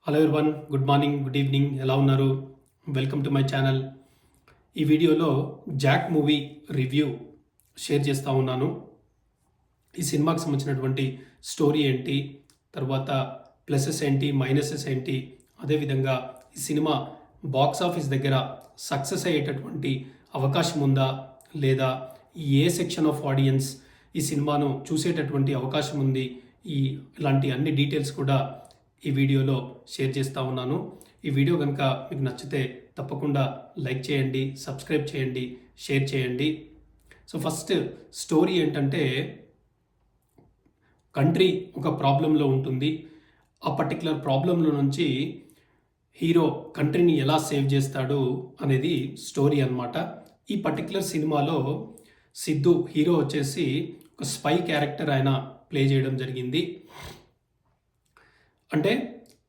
Hello everyone, good morning, good evening, ఎలా ఉన్నారు? Welcome to my channel. ఈ వీడియోలో జాక్ మూవీ రివ్యూ షేర్ చేస్తూ ఉన్నాను. ఈ సినిమాకి సంబంధించినటువంటి స్టోరీ ఏంటి, తర్వాత ప్లసెస్ ఏంటి, మైనసెస్ ఏంటి, అదేవిధంగా ఈ సినిమా బాక్స్ ఆఫీస్ దగ్గర సక్సెస్ అయ్యేటటువంటి అవకాశం ఉందా లేదా, ఏ సెక్షన్ ఆఫ్ ఆడియన్స్ ఈ సినిమాను చూసేటటువంటి అవకాశం ఉంది, ఇలాంటి అన్ని డీటెయిల్స్ కూడా ఈ వీడియోలో షేర్ చేస్తూ ఉన్నాను. ఈ వీడియో కనుక మీకు నచ్చితే తప్పకుండా లైక్ చేయండి, సబ్స్క్రైబ్ చేయండి, షేర్ చేయండి. సో ఫస్ట్ స్టోరీ ఏంటంటే, కంట్రీ ఒక ప్రాబ్లంలో ఉంటుంది. ఆ పర్టికులర్ ప్రాబ్లంలో నుంచి హీరో కంట్రీని ఎలా సేవ్ చేస్తాడు అనేది స్టోరీ అన్నమాట. ఈ పర్టికులర్ సినిమాలో సిద్ధు హీరో వచ్చేసి ఒక స్పై క్యారెక్టర్ ఆయన ప్లే చేయడం జరిగింది. అంటే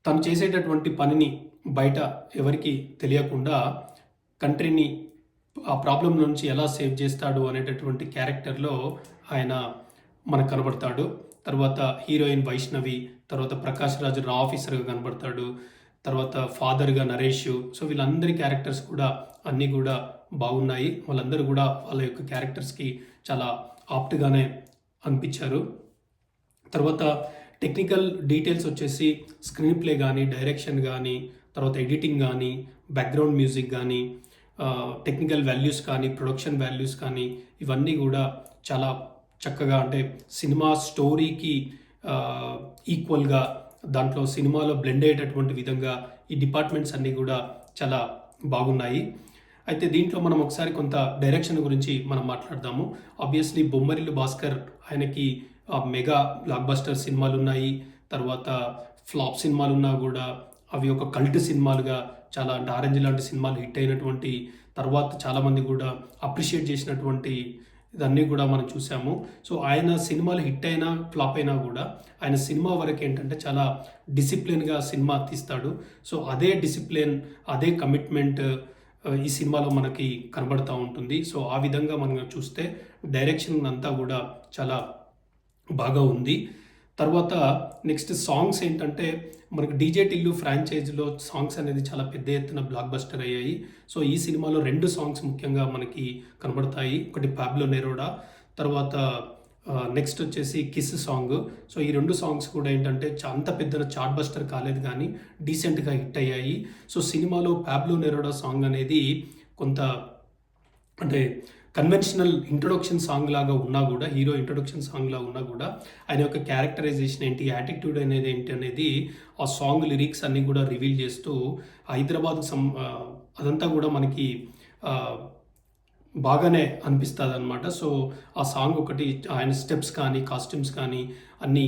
తను చేసేటటువంటి పనిని బయట ఎవరికి తెలియకుండా కంట్రీని ఆ ప్రాబ్లం నుంచి ఎలా సేవ్ చేస్తాడు అనేటటువంటి క్యారెక్టర్లో ఆయన మనకు కనబడతాడు. తర్వాత హీరోయిన్ వైష్ణవి, తర్వాత ప్రకాష్ రాజ్ రా ఆఫీసర్గా కనబడతాడు, తర్వాత ఫాదర్గా నరేష్. సో వీళ్ళందరి క్యారెక్టర్స్ కూడా అన్నీ కూడా బాగున్నాయి. వాళ్ళందరూ కూడా వాళ్ళ యొక్క క్యారెక్టర్స్కి చాలా ఆప్ట్గానే అనిపించారు. తర్వాత టెక్నికల్ డీటెయిల్స్ వచ్చేసి స్క్రీన్ ప్లే కానీ, డైరెక్షన్ కానీ, తర్వాత ఎడిటింగ్ కానీ, బ్యాక్గ్రౌండ్ మ్యూజిక్ కానీ, టెక్నికల్ వాల్యూస్ కానీ, ప్రొడక్షన్ వాల్యూస్ కానీ, ఇవన్నీ కూడా చాలా చక్కగా, అంటే సినిమా స్టోరీకి ఈక్వల్గా దాంట్లో సినిమాలో బ్లెండ్ అయ్యేటటువంటి విధంగా ఈ డిపార్ట్మెంట్స్ అన్నీ కూడా చాలా బాగున్నాయి. అయితే దీంట్లో మనం ఒకసారి కొంత డైరెక్షన్ గురించి మనం మాట్లాడదాము. ఆబ్వియస్లీ బొమ్మరిల్లు భాస్కర్, ఆయనకి మెగా బ్లాక్ బస్టర్ సినిమాలు ఉన్నాయి, తర్వాత ఫ్లాప్ సినిమాలు ఉన్నా కూడా అవి ఒక కల్ట్ సినిమాలుగా చాలా, అంటే ఆరెంజ్ లాంటి సినిమాలు హిట్ అయినటువంటి తర్వాత చాలామంది కూడా అప్రిషియేట్ చేసినటువంటి ఇదన్నీ కూడా మనం చూసాము. సో ఆయన సినిమాలు హిట్ అయినా ఫ్లాప్ అయినా కూడా ఆయన సినిమా వరకు ఏంటంటే చాలా డిసిప్లిన్గా సినిమా తీస్తాడు. సో అదే డిసిప్లిన్, అదే కమిట్మెంట్ ఈ సినిమాలో మనకి కనబడుతూ ఉంటుంది. సో ఆ విధంగా మనం చూస్తే డైరెక్షన్ అంతా కూడా చాలా బాగా ఉంది. తర్వాత నెక్స్ట్ సాంగ్స్ ఏంటంటే, మనకి డీజే టిల్లు ఫ్రాంచైజీలో సాంగ్స్ అనేది చాలా పెద్ద ఎత్తున బ్లాక్ బస్టర్ అయ్యాయి. సో ఈ సినిమాలో 2 సాంగ్స్ ముఖ్యంగా మనకి కనబడతాయి. ఒకటి పాబ్లో నెరూడా, తర్వాత నెక్స్ట్ వచ్చేసి కిస్ సాంగ్. సో ఈ 2 సాంగ్స్ కూడా ఏంటంటే అంత పెద్ద చార్ట్ బస్టర్ కాలేదు కానీ డీసెంట్గా హిట్ అయ్యాయి. సో సినిమాలో పాబ్లో నెరూడా సాంగ్ అనేది కొంత, అంటే కన్వెన్షనల్ ఇంట్రొడక్షన్ సాంగ్ లాగా ఉన్నా కూడా, హీరో ఇంట్రొడక్షన్ సాంగ్ లాగా ఉన్నా కూడా, ఆయన యొక్క క్యారెక్టరైజేషన్ ఏంటి, యాటిట్యూడ్ అనేది ఏంటి అనేది ఆ సాంగ్ లిరిక్స్ అన్నీ కూడా రివీల్ చేస్తూ హైదరాబాద్ అదంతా కూడా మనకి బాగానే అనిపిస్తుంది అనమాట. సో ఆ సాంగ్ ఒకటి, ఆయన స్టెప్స్ కానీ, కాస్ట్యూమ్స్ కానీ అన్నీ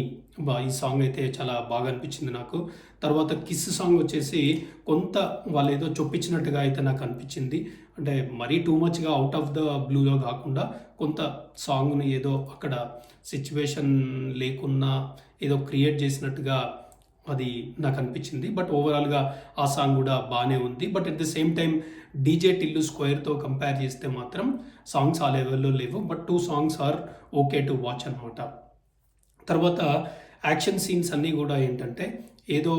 ఈ సాంగ్ అయితే చాలా బాగా అనిపించింది నాకు. తర్వాత కిస్ సాంగ్ వచ్చేసి కొంత వాళ్ళు ఏదో చొప్పించినట్టుగా అయితే నాకు అనిపించింది. అంటే మరీ టూ మచ్గా అవుట్ ఆఫ్ ద బ్లూలో కాకుండా కొంత సాంగ్ని ఏదో అక్కడ సిచ్యువేషన్ లేకున్నా ఏదో క్రియేట్ చేసినట్టుగా అది నాకు అనిపించింది. బట్ ఓవరాల్గా ఆ సాంగ్ కూడా బాగానే ఉంది. But at the same time DJ Tillu స్క్వేర్తో కంపేర్ చేస్తే మాత్రం సాంగ్స్ ఆ లెవెల్లో లేవు. But 2 songs are okay to watch అనమాట. తర్వాత యాక్షన్ సీన్స్ అన్నీ కూడా ఏంటంటే ఏదో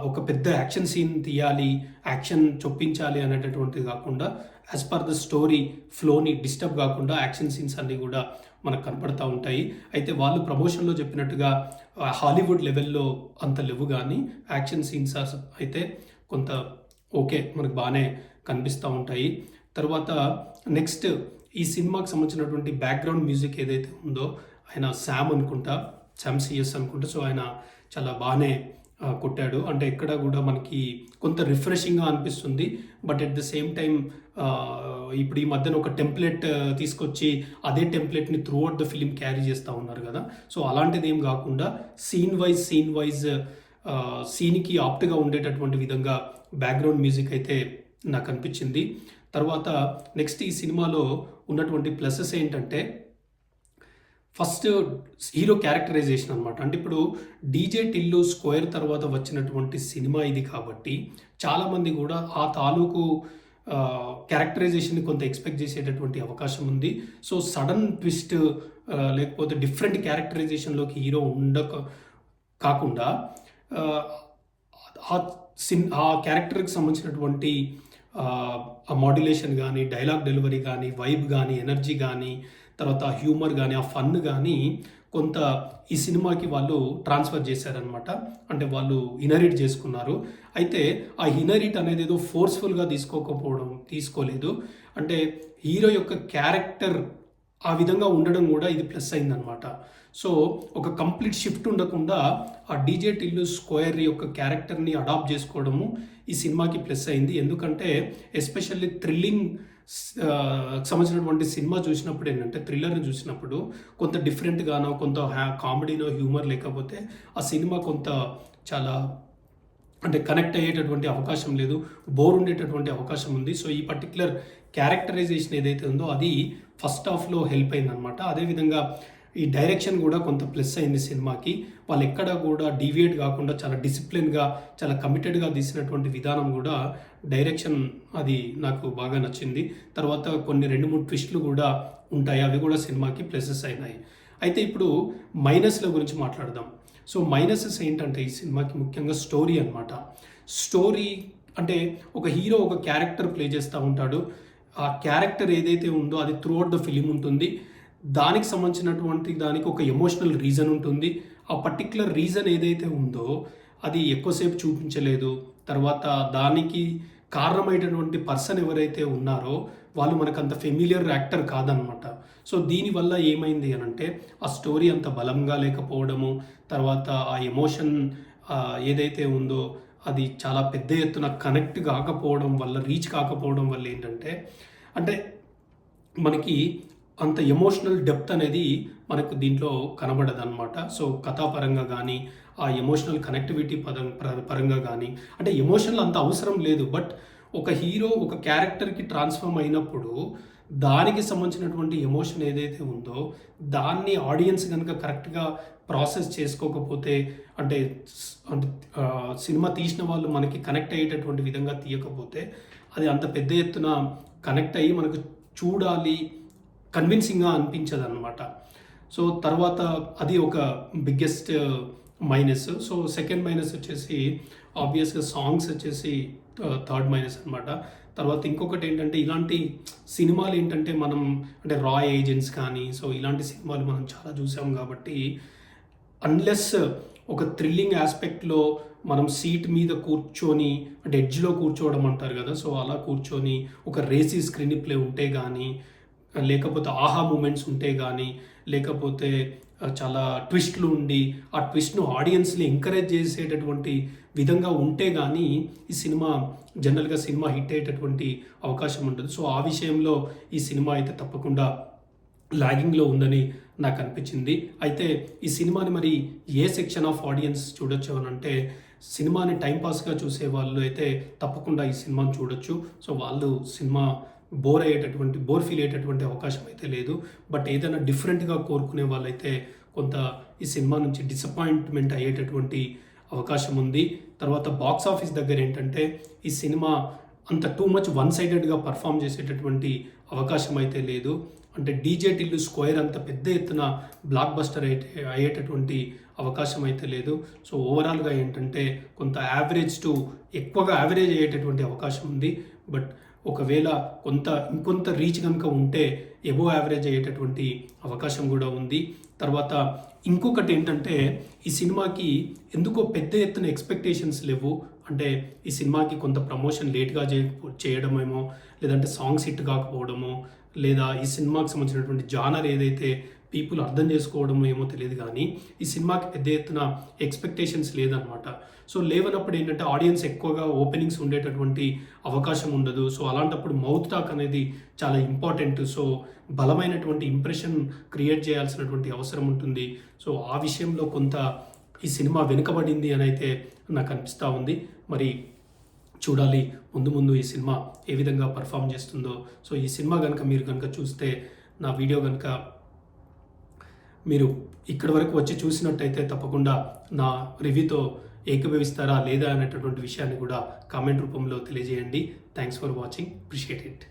ఒక పెద్ద యాక్షన్ సీన్ తీయాలి, యాక్షన్ చొప్పించాలి అనేటటువంటిది కాకుండా, యాజ్ పర్ ద స్టోరీ ఫ్లోని డిస్టర్బ్ కాకుండా యాక్షన్ సీన్స్ అన్నీ కూడా మనకు కనపడతా ఉంటాయి. అయితే వాళ్ళు ప్రమోషన్లో చెప్పినట్టుగా హాలీవుడ్ లెవెల్లో అంత లేవు, కానీ యాక్షన్ సీన్స్ అయితే కొంత ఓకే, మనకు బాగానే కనిపిస్తూ ఉంటాయి. తర్వాత నెక్స్ట్ ఈ సినిమాకి సంబంధించినటువంటి బ్యాక్గ్రౌండ్ మ్యూజిక్ ఏదైతే ఉందో, ఆయన శామ్ సిఎస్ అనుకుంటా. సో ఆయన చాలా బాగానే కొట్టాడు. అంటే ఎక్కడ కూడా మనకి కొంత రిఫ్రెషింగ్గా అనిపిస్తుంది. But at the same time ఇప్పుడు ఈ మధ్యన ఒక టెంప్లెట్ తీసుకొచ్చి అదే టెంప్లెట్ని throughout the film carry చేస్తూ ఉన్నారు కదా. సో అలాంటిది ఏం కాకుండా సీన్ వైజ్ సీన్కి ఆప్ట్గా ఉండేటటువంటి విధంగా బ్యాక్గ్రౌండ్ మ్యూజిక్ అయితే నాకు అనిపించింది. తర్వాత నెక్స్ట్ ఈ సినిమాలో ఉన్నటువంటి ప్లసెస్ ఏంటంటే, ఫస్ట్ హీరో క్యారెక్టరైజేషన్ అనమాట. అంటే ఇప్పుడు డీజే టిల్లు స్క్వేర్ తర్వాత వచ్చినటువంటి సినిమా ఇది కాబట్టి చాలామంది కూడా ఆ తాలూకు క్యారెక్టరైజేషన్ని కొంత ఎక్స్పెక్ట్ చేసేటటువంటి అవకాశం ఉంది. సో సడన్ ట్విస్ట్ లేకపోతే డిఫరెంట్ క్యారెక్టరైజేషన్లోకి హీరో కాకుండా ఆ క్యారెక్టర్కి సంబంధించినటువంటి ఆ మాడ్యులేషన్ కానీ, డైలాగ్ డెలివరీ కానీ, వైబ్ కానీ, ఎనర్జీ కానీ, తర్వాత హ్యూమర్ కానీ, ఆ ఫన్ కానీ కొంత ఈ సినిమాకి వాళ్ళు ట్రాన్స్ఫర్ చేశారనమాట. అంటే వాళ్ళు ఇన్హెరిట్ చేసుకున్నారు. అయితే ఆ ఇన్హెరిట్ అనేది ఏదో ఫోర్స్ఫుల్గా తీసుకోలేదు. అంటే హీరో యొక్క క్యారెక్టర్ ఆ విధంగా ఉండడం కూడా ఇది ప్లస్ అయిందనమాట. సో ఒక కంప్లీట్ షిఫ్ట్ ఉండకుండా ఆ డీజే టిల్లు స్క్వేర్ యొక్క క్యారెక్టర్ని అడాప్ట్ చేసుకోవడము ఈ సినిమాకి ప్లస్ అయింది. ఎందుకంటే ఎస్పెషల్లీ థ్రిల్లింగ్ సంబంధించినటువంటి సినిమా చూసినప్పుడు ఏంటంటే, థ్రిల్లర్ని చూసినప్పుడు కొంత డిఫరెంట్గానో, కొంత కామెడీనో, హ్యూమర్ లేకపోతే ఆ సినిమా కొంత చాలా అంటే కనెక్ట్ అయ్యేటటువంటి అవకాశం లేదు, బోర్ ఉండేటటువంటి అవకాశం ఉంది. సో ఈ పర్టికులర్ క్యారెక్టరైజేషన్ ఏదైతే ఉందో అది ఫస్ట్ హాఫ్లో హెల్ప్ అయిందనమాట. అదేవిధంగా ఈ డైరెక్షన్ కూడా కొంత ప్లస్ అయింది సినిమాకి. వాళ్ళు ఎక్కడ కూడా డీవియేట్ కాకుండా చాలా డిసిప్లిన్గా, చాలా కమిటెడ్గా తీసినటువంటి విధానం కూడా డైరెక్షన్ అది నాకు బాగా నచ్చింది. తర్వాత కొన్ని 2-3 ట్విస్టులు కూడా ఉంటాయి, అవి కూడా సినిమాకి ప్లసెస్ అయినాయి. అయితే ఇప్పుడు మైనస్ల గురించి మాట్లాడదాం. సో మైనసెస్ ఏంటంటే ఈ సినిమాకి ముఖ్యంగా స్టోరీ అనమాట. స్టోరీ అంటే ఒక హీరో ఒక క్యారెక్టర్ ప్లే చేస్తూ ఉంటాడు. ఆ క్యారెక్టర్ ఏదైతే ఉందో అది త్రూ అవుట్ ద ఫిలిం ఉంటుంది. దానికి సంబంధించినటువంటి దానికి ఒక ఎమోషనల్ రీజన్ ఉంటుంది. ఆ పర్టిక్యులర్ రీజన్ ఏదైతే ఉందో అది ఎక్కువసేపు చూపించలేదు. తర్వాత దానికి కారణమైనటువంటి పర్సన్ ఎవరైతే ఉన్నారో వాళ్ళు మనకు అంత ఫెమిలియర్ యాక్టర్ కాదనమాట. సో దీనివల్ల ఏమైంది అని అంటే ఆ స్టోరీ అంత బలంగా లేకపోవడము, తర్వాత ఆ ఎమోషన్ ఏదైతే ఉందో అది చాలా పెద్ద ఎత్తున కనెక్ట్ కాకపోవడం వల్ల, రీచ్ కాకపోవడం వల్ల ఏంటంటే అంటే మనకి అంత ఎమోషనల్ డెప్త్ అనేది మనకు దీంట్లో కనబడదన్నమాట. సో కథాపరంగా కానీ, ఆ ఎమోషనల్ కనెక్టివిటీ పరంగా కానీ, అంటే ఎమోషనల్ అంత అవసరం లేదు. బట్ ఒక హీరో ఒక క్యారెక్టర్కి ట్రాన్స్ఫార్మ్ అయినప్పుడు దానికి సంబంధించినటువంటి ఎమోషన్ ఏదైతే ఉందో దాన్ని ఆడియన్స్ కనుక కరెక్ట్గా ప్రాసెస్ చేసుకోకపోతే, అంటే సినిమా తీసిన వాళ్ళు మనకి కనెక్ట్ అయ్యేటటువంటి విధంగా తీయకపోతే అది అంత పెద్ద ఎత్తున కనెక్ట్ అయ్యి మనకు చూడాలి కన్విన్సింగ్గా అనిపించదు అనమాట. సో తర్వాత అది ఒక biggest minus. So second minus వచ్చేసి ఆబ్వియస్గా సాంగ్స్ వచ్చేసి థర్డ్ మైనస్ అనమాట. తర్వాత ఇంకొకటి ఏంటంటే ఇలాంటి సినిమాలు ఏంటంటే మనం అంటే రాయ్ ఏజెంట్స్ కానీ, సో ఇలాంటి సినిమాలు మనం చాలా చూసాం కాబట్టి అన్లెస్ ఒక థ్రిల్లింగ్ ఆస్పెక్ట్లో మనం సీట్ మీద కూర్చొని అంటే ఎడ్జ్లో కూర్చోవడం అంటారు కదా, సో అలా కూర్చొని ఒక రేసీ స్క్రీన్ ప్లే ఉంటే కానీ, లేకపోతే ఆహా మూమెంట్స్ ఉంటే కానీ, లేకపోతే చాలా ట్విస్ట్లు ఉండి ఆ ట్విస్ట్ను ఆడియన్స్ని ఎంకరేజ్ చేసేటటువంటి విధంగా ఉంటే కానీ ఈ సినిమా జనరల్గా సినిమా హిట్ అయ్యేటటువంటి అవకాశం ఉంటుంది. సో ఆ విషయంలో ఈ సినిమా అయితే తప్పకుండా లాగింగ్లో ఉందని నాకు అనిపించింది. అయితే ఈ సినిమాని మరి ఏ సెక్షన్ ఆఫ్ ఆడియన్స్ చూడొచ్చు అని అంటే, సినిమాని టైంపాస్గా చూసే వాళ్ళు అయితే తప్పకుండా ఈ సినిమాని చూడొచ్చు. సో వాళ్ళు సినిమా బోర్ ఫీల్ అయ్యేటటువంటి అవకాశం అయితే లేదు. బట్ ఏదైనా డిఫరెంట్గా కోరుకునే వాళ్ళైతే కొంత ఈ సినిమా నుంచి డిసప్పాయింట్మెంట్ అయ్యేటటువంటి అవకాశం ఉంది. తర్వాత బాక్స్ ఆఫీస్ దగ్గర ఏంటంటే ఈ సినిమా అంత టూ మచ్ వన్ సైడెడ్గా పర్ఫామ్ చేసేటటువంటి అవకాశం అయితే లేదు. అంటే డీజే టిల్లు స్క్వేర్ అంత పెద్ద ఎత్తున బ్లాక్ బస్టర్ అయ్యేటటువంటి అవకాశం అయితే లేదు. సో ఓవరాల్గా ఏంటంటే కొంత ఎక్కువగా యావరేజ్ అయ్యేటటువంటి అవకాశం ఉంది. బట్ ఒకవేళ ఇంకొంత రీచ్ కనుక ఉంటే ఎబోవ్ యావరేజ్ అయ్యేటటువంటి అవకాశం కూడా ఉంది. తర్వాత ఇంకొకటి ఏంటంటే ఈ సినిమాకి ఎందుకో పెద్ద ఎత్తున ఎక్స్పెక్టేషన్స్ లేవు. అంటే ఈ సినిమాకి కొంత ప్రమోషన్ లేట్గా చేయడమేమో, లేదంటే సాంగ్స్ హిట్ కాకపోవడమో, లేదా ఈ సినిమాకి సంబంధించినటువంటి జానర్ ఏదైతే పీపుల్ అర్థం చేసుకోవడమో ఏమో తెలియదు, కానీ ఈ సినిమాకి పెద్ద ఎత్తున ఎక్స్పెక్టేషన్స్ లేదనమాట. సో లేవనప్పుడు ఏంటంటే ఆడియన్స్ ఎక్కువగా ఓపెనింగ్స్ ఉండేటటువంటి అవకాశం ఉండదు. సో అలాంటప్పుడు మౌత్ టాక్ అనేది చాలా ఇంపార్టెంట్. సో బలమైనటువంటి ఇంప్రెషన్ క్రియేట్ చేయాల్సినటువంటి అవసరం ఉంటుంది. సో ఆ విషయంలో కొంత ఈ సినిమా వెనుకబడింది అని అయితే నాకు అనిపిస్తూ ఉంది. మరి చూడాలి ముందు ఈ సినిమా ఏ విధంగా పర్ఫామ్ చేస్తుందో. సో ఈ సినిమా మీరు కనుక చూస్తే, నా వీడియో కనుక మీరు ఇక్కడి వరకు వచ్చి చూసినట్టయితే తప్పకుండా నా రివ్యూతో ఏకీభవిస్తారా లేదా అనేటటువంటి విషయాన్ని కూడా కామెంట్ రూపంలో తెలియజేయండి. Thanks for watching, appreciate it.